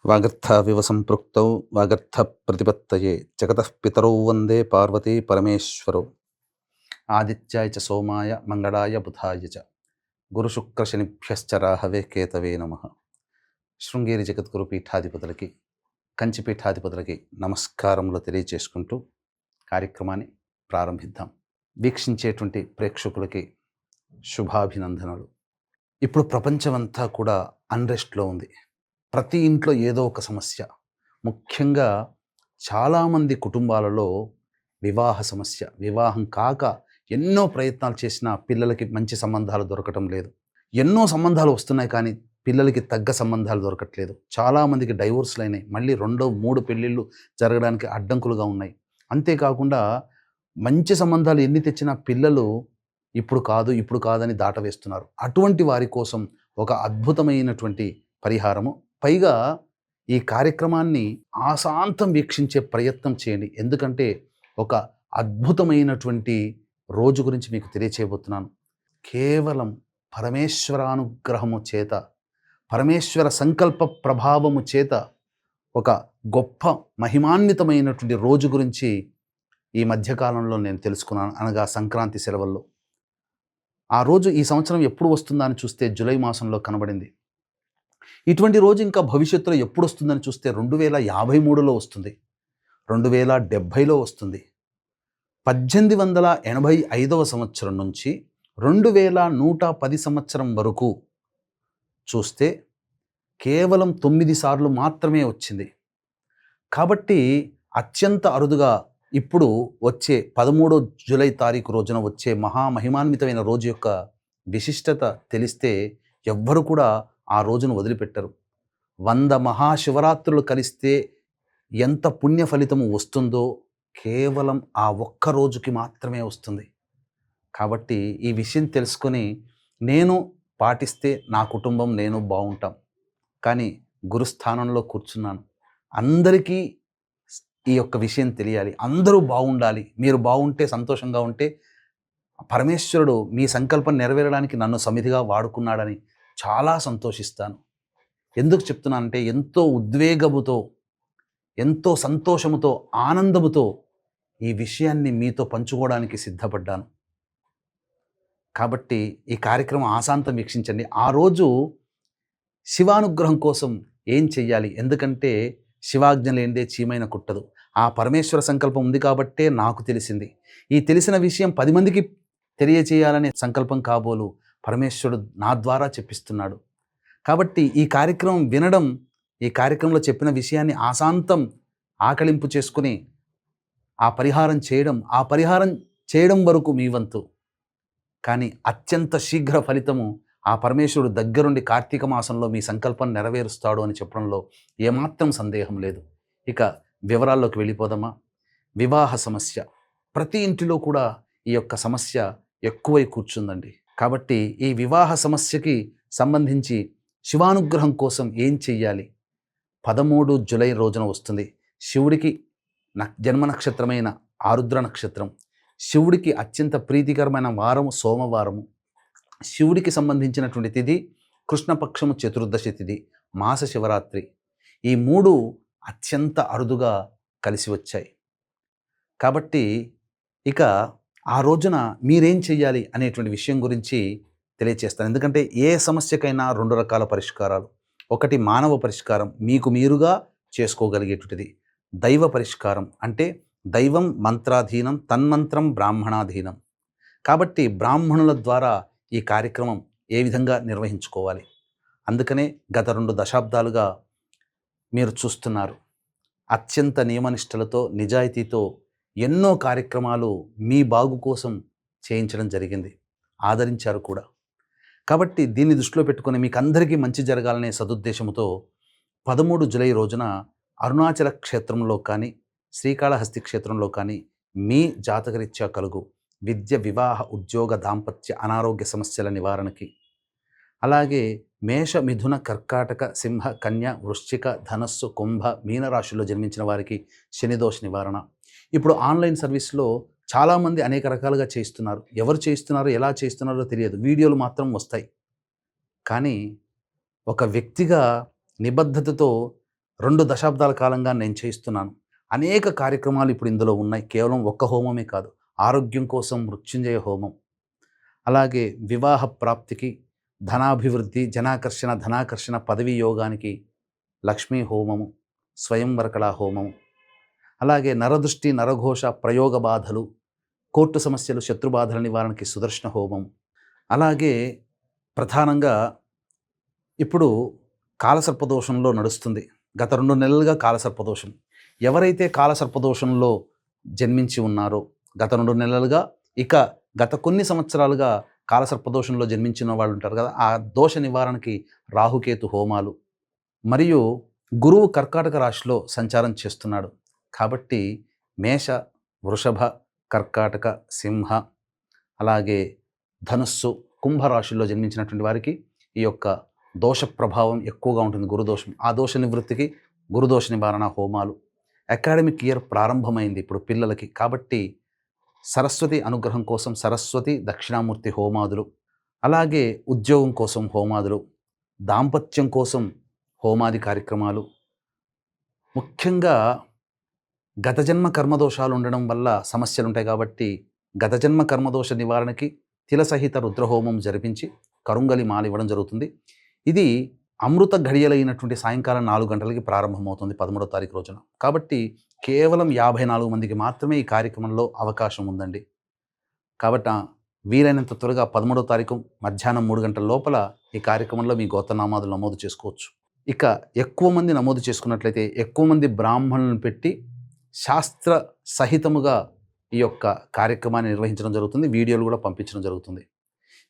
వాగర్థావివ సంపృక్తౌ వాగర్థప్రతిపత్తయే జగతః పితరౌ వందే పార్వతీ పరమేశ్వరౌ. ఆదిత్యాయ చ సోమాయ మంగళాయ బుధాయ చ గురుశుక్రశనిభ్యశ్చ రాహవే కేతవే నమః. శృంగేరి జగద్గురు పీఠాధిపతులకి, కంచి పీఠాధిపతులకి నమస్కారములు తెలియచేసుకుంటూ కార్యక్రమాన్ని ప్రారంభిద్దాం. వీక్షించేటువంటి ప్రేక్షకులకి శుభాభినందనలు. ఇప్పుడు ప్రపంచమంతా కూడా అన్రెస్ట్లో ఉంది. ప్రతి ఇంట్లో ఏదో ఒక సమస్య. ముఖ్యంగా చాలామంది కుటుంబాలలో వివాహ సమస్య. వివాహం కాక ఎన్నో ప్రయత్నాలు చేసినా పిల్లలకి మంచి సంబంధాలు దొరకటం లేదు. ఎన్నో సంబంధాలు వస్తున్నాయి కానీ పిల్లలకి తగ్గ సంబంధాలు దొరకట్లేదు. చాలామందికి డైవోర్స్లు అయినాయి. మళ్ళీ 2, 3 పెళ్ళిళ్ళు జరగడానికి అడ్డంకులుగా ఉన్నాయి. అంతేకాకుండా మంచి సంబంధాలు ఎన్ని తెచ్చినా పిల్లలు ఇప్పుడు కాదని దాటవేస్తున్నారు. అటువంటి వారి కోసం ఒక అద్భుతమైనటువంటి పరిహారము. పైగా ఈ కార్యక్రమాన్ని ఆశాంతం వీక్షించే ప్రయత్నం చేయండి. ఎందుకంటే ఒక అద్భుతమైనటువంటి రోజు గురించి మీకు తెలియచేయబోతున్నాను. కేవలం పరమేశ్వరానుగ్రహము చేత, పరమేశ్వర సంకల్ప ప్రభావము చేత ఒక గొప్ప మహిమాన్వితమైనటువంటి రోజు గురించి ఈ మధ్యకాలంలో నేను తెలుసుకున్నాను. అనగా సంక్రాంతి సెలవుల్లో. ఆ రోజు ఈ సంవత్సరం ఎప్పుడు వస్తుందా అని చూస్తే జూలై మాసంలో కనబడింది. ఇటువంటి రోజు ఇంకా భవిష్యత్తులో ఎప్పుడు వస్తుందని చూస్తే 2053లో వస్తుంది, 2070లో వస్తుంది. 1885వ సంవత్సరం నుంచి 2110 సంవత్సరం వరకు చూస్తే కేవలం 9 సార్లు మాత్రమే వచ్చింది. కాబట్టి అత్యంత అరుదుగా ఇప్పుడు వచ్చే 13 జూలై తారీఖు రోజున వచ్చే మహామహిమాన్వితమైన రోజు యొక్క విశిష్టత తెలిస్తే ఎవ్వరు కూడా ఆ రోజును వదిలిపెట్టరు. 100 మహాశివరాత్రులు కలిస్తే ఎంత పుణ్య ఫలితము వస్తుందో కేవలం ఆ ఒక్క రోజుకి మాత్రమే వస్తుంది. కాబట్టి ఈ విషయం తెలుసుకొని నేను పాటిస్తే నా కుటుంబం నేను బాగుంటాం. కానీ గురుస్థానంలో కూర్చున్నాను. అందరికీ ఈ యొక్క విషయం తెలియాలి. అందరూ బాగుండాలి. మీరు బాగుంటే, సంతోషంగా ఉంటే పరమేశ్వరుడు మీ సంకల్పం నెరవేరడానికి నన్ను సమిధిగా వాడుకున్నాడని చాలా సంతోషిస్తాను. ఎందుకు చెప్తున్నానంటే ఎంతో ఉద్వేగముతో, ఎంతో సంతోషముతో, ఆనందముతో ఈ విషయాన్ని మీతో పంచుకోవడానికి సిద్ధపడ్డాను. కాబట్టి ఈ కార్యక్రమం ఆశాంతం వీక్షించండి. ఆ రోజు శివానుగ్రహం కోసం ఏం చెయ్యాలి? ఎందుకంటే శివాజ్ఞ లేనిదే చీమైన కుట్టదు. ఆ పరమేశ్వర సంకల్పం ఉంది కాబట్టే నాకు తెలిసింది. ఈ తెలిసిన విషయం 10 మందికి తెలియచేయాలనే సంకల్పం కాబోలు పరమేశ్వరుడు నా ద్వారా చెప్పిస్తున్నాడు. కాబట్టి ఈ కార్యక్రమం వినడం, ఈ కార్యక్రమంలో చెప్పిన విషయాన్ని ఆశాంతం ఆకలింపు చేసుకుని ఆ పరిహారం చేయడం వరకు మీ వంతు. కానీ అత్యంత శీఘ్ర ఫలితము ఆ పరమేశ్వరుడు దగ్గరుండి కార్తీక మాసంలో మీ సంకల్పం నెరవేరుస్తాడు అని చెప్పడంలో ఏమాత్రం సందేహం లేదు. ఇక వివరాల్లోకి వెళ్ళిపోదామా? వివాహ సమస్య. ప్రతి ఇంటిలో కూడా ఈ యొక్క సమస్య ఎక్కువై కూర్చుందండి. కాబట్టి ఈ వివాహ సమస్యకి సంబంధించి శివానుగ్రహం కోసం ఏం చెయ్యాలి? 13 జూలై రోజున వస్తుంది. శివుడికి జన్మ నక్షత్రమైన ఆరుద్ర నక్షత్రం. శివుడికి అత్యంత ప్రీతికరమైన వారము సోమవారము. శివుడికి సంబంధించినటువంటి తిథి కృష్ణపక్షము చతుర్దశి తిథి, మాస శివరాత్రి. ఈ 3 అత్యంత అరుదుగా కలిసి వచ్చాయి. కాబట్టి ఇక ఆ రోజున మీరేం చెయ్యాలి అనేటువంటి విషయం గురించి తెలియచేస్తాను. ఎందుకంటే ఏ సమస్యకైనా 2 రకాల పరిష్కారాలు. ఒకటి మానవ పరిష్కారం, మీకు మీరుగా చేసుకోగలిగేటువంటిది. దైవ పరిష్కారం అంటే దైవం మంత్రాధీనం, తన్మంత్రం బ్రాహ్మణాధీనం. కాబట్టి బ్రాహ్మణుల ద్వారా ఈ కార్యక్రమం ఏ విధంగా నిర్వహించుకోవాలి? అందుకనే గత 2 దశాబ్దాలుగా మీరు చూస్తున్నారు. అత్యంత నియమనిష్టలతో, నిజాయితీతో ఎన్నో కార్యక్రమాలు మీ బాగు కోసం చేయించడం జరిగింది. ఆదరించారు కూడా. కాబట్టి దీన్ని దృష్టిలో పెట్టుకొని మీకు అందరికీ మంచి జరగాలనే సదుద్దేశంతో 13 జూలై రోజున అరుణాచల క్షేత్రంలో కానీ, శ్రీకాళహస్తి క్షేత్రంలో కానీ మీ జాతకరీత్యా కలుగు విద్య, వివాహ, ఉద్యోగ, దాంపత్య, అనారోగ్య సమస్యల నివారణకి, అలాగే మేష, మిథున, కర్కాటక, సింహ, కన్య, వృశ్చిక, ధనస్సు, కుంభ, మీన రాశుల్లో జన్మించిన వారికి శనిదోష నివారణ. ఇప్పుడు ఆన్లైన్ సర్వీస్లో చాలామంది అనేక రకాలుగా చేయిస్తున్నారు. ఎవరు చేయిస్తున్నారో, ఎలా చేయిస్తున్నారో తెలియదు. వీడియోలు మాత్రం వస్తాయి. కానీ ఒక వ్యక్తిగా నిబద్ధతతో 2 దశాబ్దాల కాలంగా నేను చేయిస్తున్నాను. అనేక కార్యక్రమాలు ఇప్పుడు ఇందులో ఉన్నాయి. కేవలం ఒక్క హోమమే కాదు. ఆరోగ్యం కోసం మృత్యుంజయ హోమం, అలాగే వివాహ ప్రాప్తికి, ధనాభివృద్ధి, జనాకర్షణ, ధనాకర్షణ, పదవీ యోగానికి లక్ష్మీ హోమము, స్వయంవరకళా హోమము, అలాగే నరదృష్టి, నరఘోష, ప్రయోగ బాధలు, కోర్టు సమస్యలు, శత్రుబాధల నివారణకి సుదర్శన హోమం. అలాగే ప్రధానంగా ఇప్పుడు కాలసర్పదోషంలో నడుస్తుంది. గత 2 నెలలుగా కాలసర్పదోషం. ఎవరైతే కాలసర్పదోషంలో జన్మించి ఉన్నారో గత 2 నెలలుగా, ఇక గత కొన్ని సంవత్సరాలుగా కాలసర్పదోషంలో జన్మించిన వాళ్ళు ఉంటారు కదా, ఆ దోష నివారణకి రాహుకేతు హోమాలు, మరియు గురువు కర్కాటక రాశిలో సంచారం చేస్తున్నాడు. కాబట్టి మేష, వృషభ, కర్కాటక, సింహ, అలాగే ధనుస్సు, కుంభరాశుల్లో జన్మించినటువంటి వారికి ఈ యొక్క దోష ప్రభావం ఎక్కువగా ఉంటుంది, గురుదోషం. ఆ దోష నివృత్తికి గురుదోష నివారణ హోమాలు. అకాడమిక్ ఇయర్ ప్రారంభమైంది ఇప్పుడు పిల్లలకి. కాబట్టి సరస్వతి అనుగ్రహం కోసం సరస్వతి దక్షిణామూర్తి హోమాదులు, అలాగే ఉద్యోగం కోసం హోమాదులు, దాంపత్యం కోసం హోమాది కార్యక్రమాలు. ముఖ్యంగా గత జన్మ కర్మదోషాలు ఉండడం వల్ల సమస్యలు ఉంటాయి కాబట్టి గత జన్మ కర్మదోష నివారణకి తిలసహిత రుద్రహోమం జరిపించి కరుంగలి మాల ఇవ్వడం జరుగుతుంది. ఇది అమృత ఘడియలైనటువంటి సాయంకాలం 4 గంటలకి ప్రారంభమవుతుంది 13వ తారీఖు రోజున. కాబట్టి కేవలం 54 మందికి మాత్రమే ఈ కార్యక్రమంలో అవకాశం ఉందండి. కాబట్టి వీలైనంత త్వరగా 13వ తారీఖు మధ్యాహ్నం 3 గంటల లోపల ఈ కార్యక్రమంలో మీ గోత్రనామాదులు నమోదు చేసుకోవచ్చు. ఇక ఎక్కువ మంది నమోదు చేసుకున్నట్లయితే ఎక్కువ మంది బ్రాహ్మణులను పెట్టి శాస్త్ర సహితముగా ఈ యొక్క కార్యక్రమాన్ని నిర్వహించడం జరుగుతుంది. వీడియోలు కూడా పంపించడం జరుగుతుంది.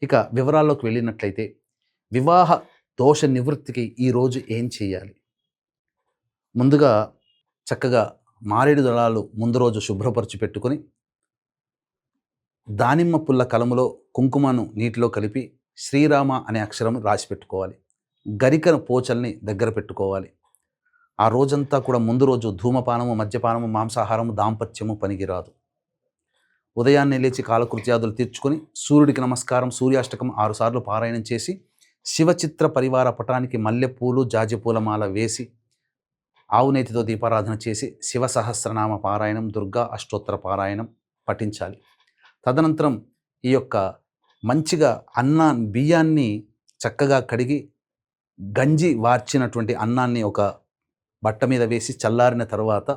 ఇక వివరాల్లోకి వెళ్ళినట్లయితే, వివాహ దోష నివృత్తికి ఈరోజు ఏం చేయాలి? ముందుగా చక్కగా మారేడు దళాలు ముందు రోజు శుభ్రపరిచి పెట్టుకొని, దానిమ్మ పుల్ల కలములో కుంకుమను నీటిలో కలిపి శ్రీరామ అనే అక్షరం రాసి పెట్టుకోవాలి. గరికను పోచల్ని దగ్గర పెట్టుకోవాలి. ఆ రోజంతా కూడా ముందు రోజు ధూమపానము, మద్యపానము, మాంసాహారము, దాంపత్యము పనికిరాదు. ఉదయాన్నే లేచి కాలకృత్యాదులు తీర్చుకొని సూర్యుడికి నమస్కారం, సూర్యాష్టకం 6 సార్లు పారాయణం చేసి శివచిత్ర పరివార పటానికి మల్లెపూలు, జాజిపూలమాల వేసి ఆవునేతితో దీపారాధన చేసి శివ సహస్రనామ పారాయణం, దుర్గా అష్టోత్తర పారాయణం పఠించాలి. తదనంతరం ఈ యొక్క మంచిగా బియ్యాన్ని చక్కగా కడిగి గంజి వార్చినటువంటి అన్నాన్ని ఒక బట్ట మీద వేసి చల్లారిన తర్వాత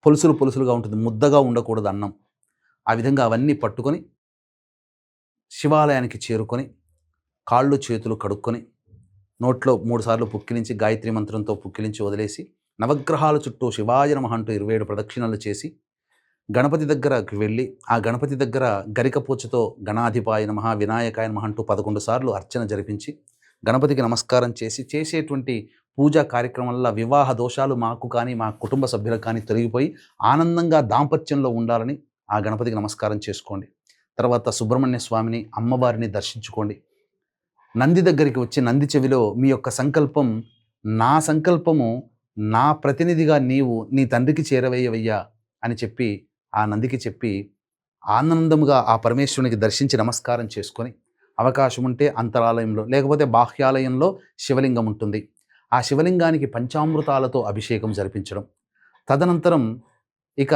పొలుసులుగా ఉంటుంది, ముద్దగా ఉండకూడదు అన్నం. ఆ విధంగా అవన్నీ పట్టుకొని శివాలయానికి చేరుకొని కాళ్ళు చేతులు కడుక్కొని నోట్లో 3 సార్లు పుక్కిలించి గాయత్రి మంత్రంతో పుక్కిలించి వదిలేసి నవగ్రహాల చుట్టూ శివాయ నమః అంటూ 27 ప్రదక్షిణలు చేసి గణపతి దగ్గరకు వెళ్ళి ఆ గణపతి దగ్గర గరికపోచతో గణాధిపాయ నమః, వినాయకాయ నమః అంటూ 11 సార్లు అర్చన జరిపించి గణపతికి నమస్కారం చేసి చేసేటువంటి పూజా కార్యక్రమంలో వివాహ దోషాలు మాకు కానీ మా కుటుంబ సభ్యులకు కానీ తొలగిపోయి ఆనందంగా దాంపత్యంలో ఉండాలని ఆ గణపతికి నమస్కారం చేసుకోండి. తర్వాత సుబ్రహ్మణ్య స్వామిని, అమ్మవారిని దర్శించుకోండి. నంది దగ్గరికి వచ్చి నంది చెవిలో మీ యొక్క సంకల్పం, నా సంకల్పము నా ప్రతినిధిగా నీవు నీ తండ్రికి చేరవేయవయ్యా అని చెప్పి ఆ నందికి చెప్పి ఆనందముగా ఆ పరమేశ్వరునికి దర్శించి నమస్కారం చేసుకొని, అవకాశం ఉంటే అంతరాలయంలో లేకపోతే బాహ్యాలయంలో శివలింగం ఉంటుంది, ఆ శివలింగానికి పంచామృతాలతో అభిషేకం జరిపించడం. తదనంతరం ఇక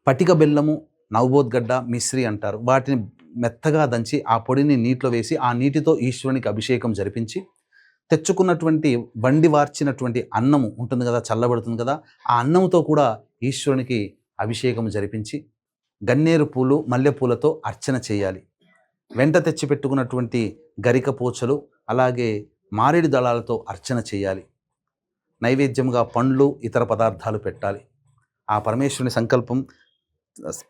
పటిక బెల్లము, నవబోద్గడ్డ, మిశ్రి అంటారు, వాటిని మెత్తగా దంచి ఆ పొడిని నీటిలో వేసి ఆ నీటితో ఈశ్వరునికి అభిషేకం జరిపించి తెచ్చుకున్నటువంటి వండి వార్చినటువంటి అన్నము ఉంటుంది కదా, చల్లబడుతుంది కదా, ఆ అన్నముతో కూడా ఈశ్వరునికి అభిషేకం జరిపించి గన్నేరు పూలు, మల్లెపూలతో అర్చన చేయాలి. వెంట తెచ్చి పెట్టుకున్నటువంటి గరిక పోచలు అలాగే మారేడు దళాలతో అర్చన చేయాలి. నైవేద్యంగా పండ్లు, ఇతర పదార్థాలు పెట్టాలి. ఆ పరమేశ్వరుని సంకల్పం,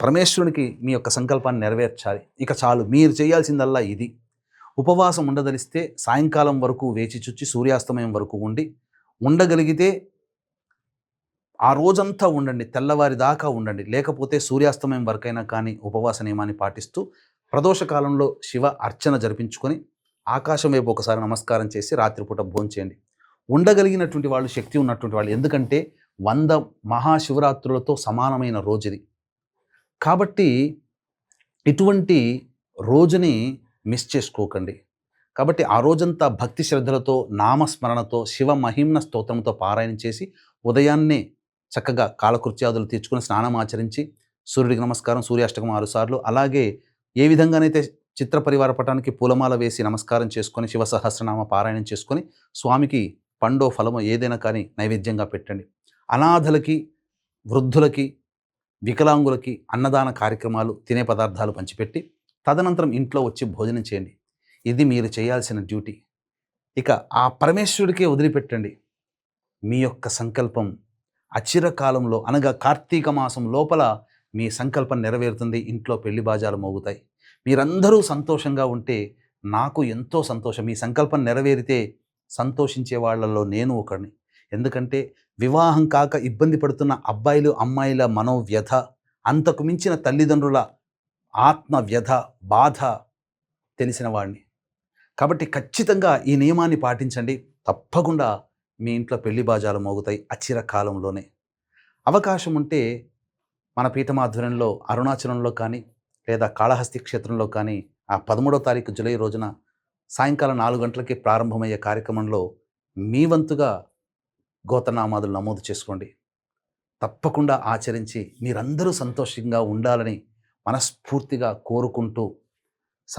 పరమేశ్వరునికి మీ యొక్క సంకల్పాన్ని నెరవేర్చాలి. ఇక చాలు, మీరు చేయాల్సిందల్లా ఇది. ఉపవాసం ఉండదలిస్తే సాయంకాలం వరకు వేచి చూచి సూర్యాస్తమయం వరకు ఉండగలిగితే ఆ రోజంతా ఉండండి, తెల్లవారి దాకా ఉండండి. లేకపోతే సూర్యాస్తమయం వరకైనా కానీ ఉపవాస నియమాన్ని పాటిస్తూ ప్రదోషకాలంలో శివ అర్చన జరిపించుకొని ఆకాశం వైపు ఒకసారి నమస్కారం చేసి రాత్రిపూట భోంచేయండి. ఉండగలిగినటువంటి వాళ్ళు, శక్తి ఉన్నటువంటి వాళ్ళు, ఎందుకంటే 100 మహాశివరాత్రులతో సమానమైన రోజుది. కాబట్టి ఇటువంటి రోజుని మిస్ చేసుకోకండి. కాబట్టి ఆ రోజంతా భక్తి శ్రద్ధలతో, నామస్మరణతో, శివ మహిమ్న స్తోత్రంతో పారాయణం చేసి, ఉదయాన్నే చక్కగా కాలకృత్యాదులు తీర్చుకొని స్నానం ఆచరించి, సూర్యుడికి నమస్కారం, సూర్యాష్టకం 6 సార్లు, అలాగే ఏ విధంగానైతే చిత్ర పరివార పటానికి పూలమాల వేసి నమస్కారం చేసుకొని, శివ సహస్రనామ పారాయణం చేసుకొని, స్వామికి పండో, ఫలమో ఏదైనా కానీ నైవేద్యంగా పెట్టండి. అనాథలకి, వృద్ధులకి, వికలాంగులకి అన్నదాన కార్యక్రమాలు, తినే పదార్థాలు పంచిపెట్టి, తదనంతరం ఇంట్లో వచ్చి భోజనం చేయండి. ఇది మీరు చేయాల్సిన డ్యూటీ. ఇక ఆ పరమేశ్వరుడికే వదిలిపెట్టండి. మీ యొక్క సంకల్పం అచిరకాలంలో అనగా కార్తీక మాసం లోపల మీ సంకల్పం నెరవేరుతుంది. ఇంట్లో పెళ్లి బాజాలు మోగుతాయి. మీరందరూ సంతోషంగా ఉంటే నాకు ఎంతో సంతోషం. మీ సంకల్పం నెరవేరితే సంతోషించే వాళ్ళలో నేను ఒకడిని. ఎందుకంటే వివాహం కాక ఇబ్బంది పడుతున్న అబ్బాయిలు, అమ్మాయిల మనోవ్యధ, అంతకు మించిన తల్లిదండ్రుల ఆత్మ వ్యధ, బాధ తెలిసిన వాడిని. కాబట్టి ఖచ్చితంగా ఈ నియమాన్ని పాటించండి. తప్పకుండా మీ ఇంట్లో పెళ్లి బాజాలు మోగుతాయి అచిరకాలంలోనే. అవకాశం ఉంటే మన పీఠమాధ్వర్యంలో అరుణాచలంలో కానీ, లేదా కాళహస్తి క్షేత్రంలో కానీ ఆ 13వ తారీఖు జూలై రోజున సాయంకాలం 4 గంటలకి ప్రారంభమయ్యే కార్యక్రమంలో మీ వంతుగా గోత్రనామాదులు నమోదు చేసుకోండి. తప్పకుండా ఆచరించి మీరందరూ సంతోషంగా ఉండాలని మనస్ఫూర్తిగా కోరుకుంటూ